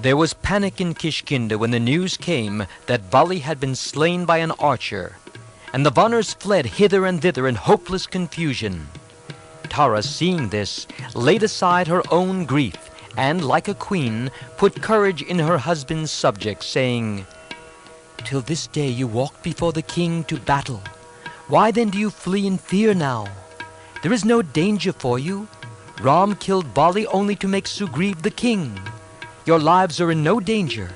There was panic in Kishkinda when the news came that Vali had been slain by an archer, and the Vanars fled hither and thither in hopeless confusion. Tara, seeing this, laid aside her own grief, and, like a queen, put courage in her husband's subjects, saying, "Till this day you walked before the king to battle. Why then do you flee in fear now? There is no danger for you. Ram killed Vali only to make Sugriv the king. Your lives are in no danger.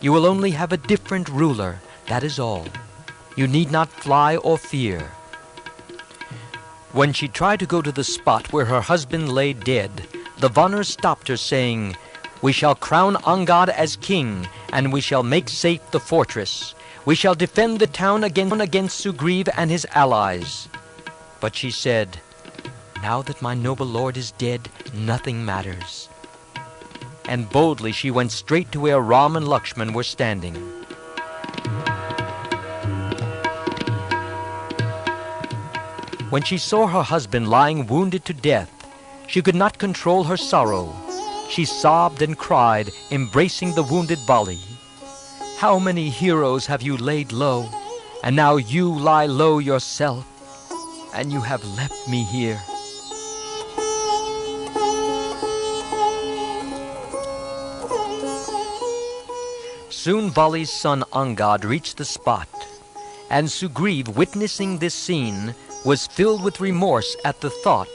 You will only have a different ruler, that is all. You need not fly or fear." When she tried to go to the spot where her husband lay dead, the Vanars stopped her, saying, "We shall crown Angad as king, and we shall make safe the fortress. We shall defend the town against Sugriv and his allies." But she said, "Now that my noble lord is dead, nothing matters." And boldly she went straight to where Ram and Lakshman were standing. When she saw her husband lying wounded to death, she could not control her sorrow. She sobbed and cried, embracing the wounded Vali. "How many heroes have you laid low, and now you lie low yourself, and you have left me here." Soon Vali's son Angad reached the spot, and Sugriv, witnessing this scene, was filled with remorse at the thought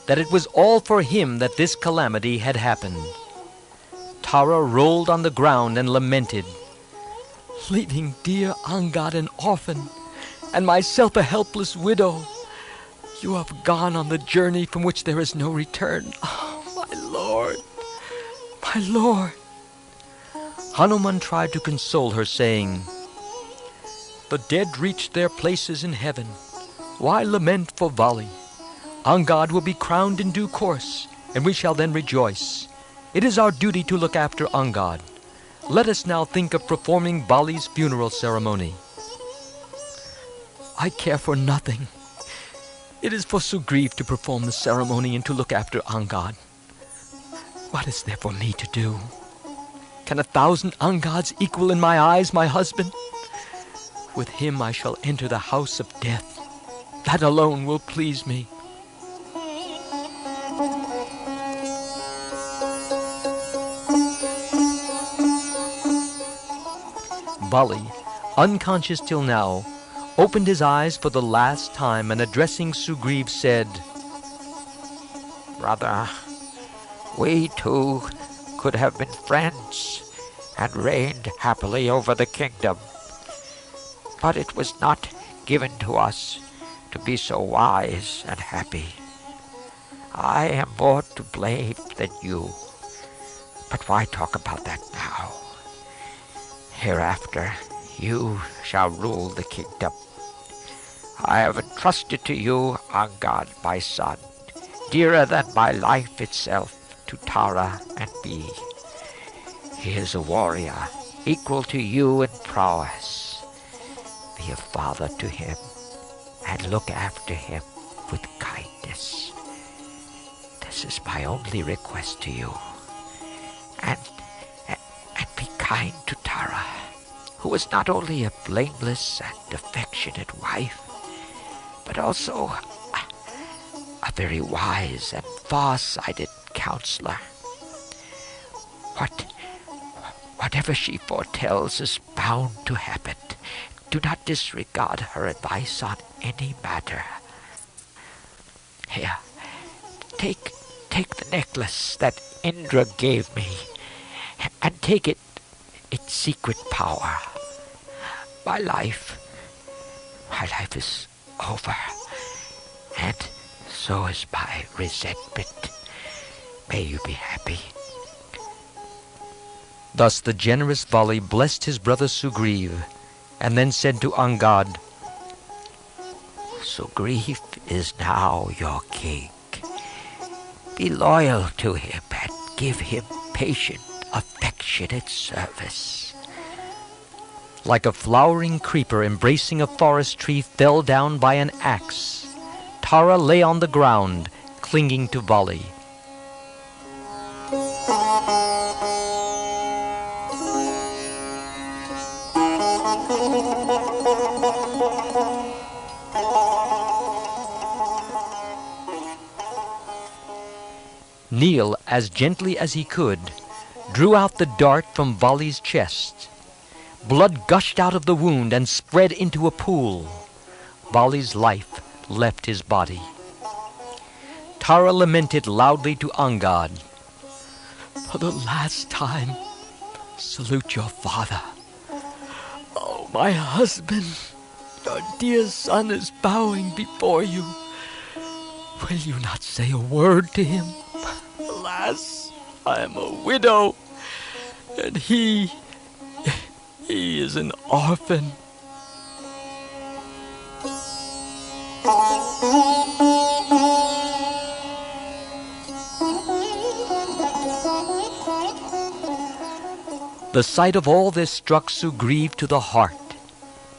that it was all for him that this calamity had happened. Tara rolled on the ground and lamented, "Leaving dear Angad an orphan, and myself a helpless widow, you have gone on the journey from which there is no return. Oh, my Lord, my Lord!" Hanuman tried to console her, saying, "The dead reached their places in heaven. Why lament for Vali? Angad will be crowned in due course, and we shall then rejoice. It is our duty to look after Angad. Let us now think of performing Vali's funeral ceremony." "I care for nothing. It is for Sugriv to perform the ceremony and to look after Angad. What is there for me to do? Can 1,000 Angads equal in my eyes my husband? With him I shall enter the house of death. That alone will please me." Vali, unconscious till now, opened his eyes for the last time, and addressing Sugriv said, "Brother, we two could have been friends and reigned happily over the kingdom. But it was not given to us to be so wise and happy. I am more to blame than you. But why talk about that now? Hereafter you shall rule the kingdom. I have entrusted to you Angad, my son, dearer than my life itself to Tara and me. He is a warrior, equal to you in prowess. Be a father to him, and look after him with kindness. This is my only request to you. And be kind to Tara, who is not only a blameless and affectionate wife, but also a very wise and far-sighted counselor. Whatever she foretells is bound to happen. Do not disregard her advice on any matter. Here, take the necklace that Indra gave me, and take its secret power. My life is over, and so is my resentment. May you be happy." Thus the generous Vali blessed his brother Sugriv, and then said to Angad, "Sugriv is now your king. Be loyal to him and give him patient, affectionate service. Like a flowering creeper embracing a forest tree fell down by an axe, Tara lay on the ground, clinging to Vali. Neil, as gently as he could, drew out the dart from Vali's chest. Blood gushed out of the wound and spread into a pool. Vali's life left his body. Tara lamented loudly to Angad. For the last time, salute your father. Oh, my husband, your dear son is bowing before you. Will you not say a word to him? Alas, I am a widow, and he is an orphan. The sight of all this struck Sugriv to the heart.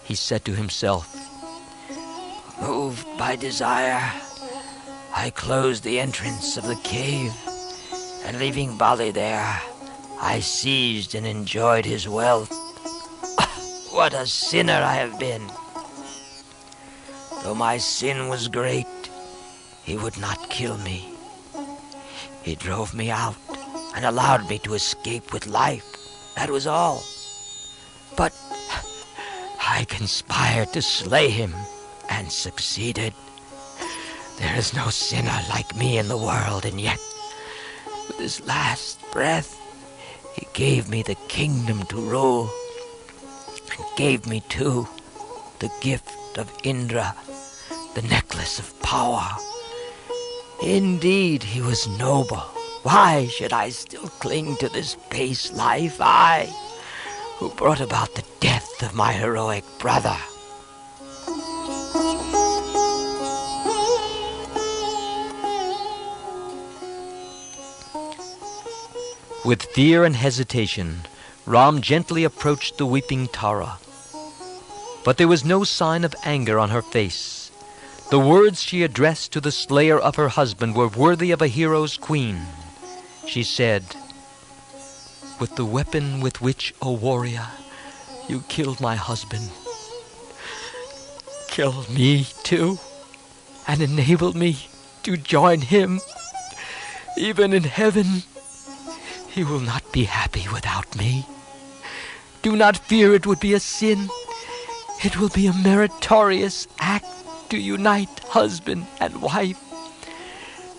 He said to himself, Moved by desire, I closed the entrance of the cave, and leaving Vali there, I seized and enjoyed his wealth. What a sinner I have been! Though my sin was great, he would not kill me. He drove me out and allowed me to escape with life. That was all. But I conspired to slay him and succeeded. There is no sinner like me in the world, and yet, with his last breath, he gave me the kingdom to rule, and gave me, too, the gift of Indra, the necklace of power. Indeed, he was noble. Why should I still cling to this base life, I, who brought about the death of my heroic brother? With fear and hesitation, Ram gently approached the weeping Tara. But there was no sign of anger on her face. The words she addressed to the slayer of her husband were worthy of a hero's queen. She said, With the weapon with which, O warrior, you killed my husband, kill me too, and enable me to join him. Even in heaven, he will not be happy without me. Do not fear it would be a sin. It will be a meritorious act to unite husband and wife.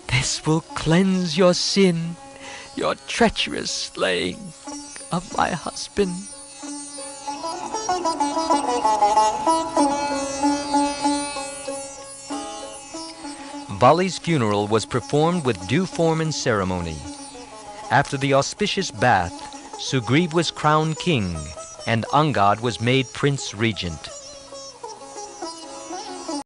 This will cleanse your sin, your treacherous slaying of my husband. Vali's funeral was performed with due form and ceremony. After the auspicious bath, Sugriv was crowned king, and Angad was made Prince Regent.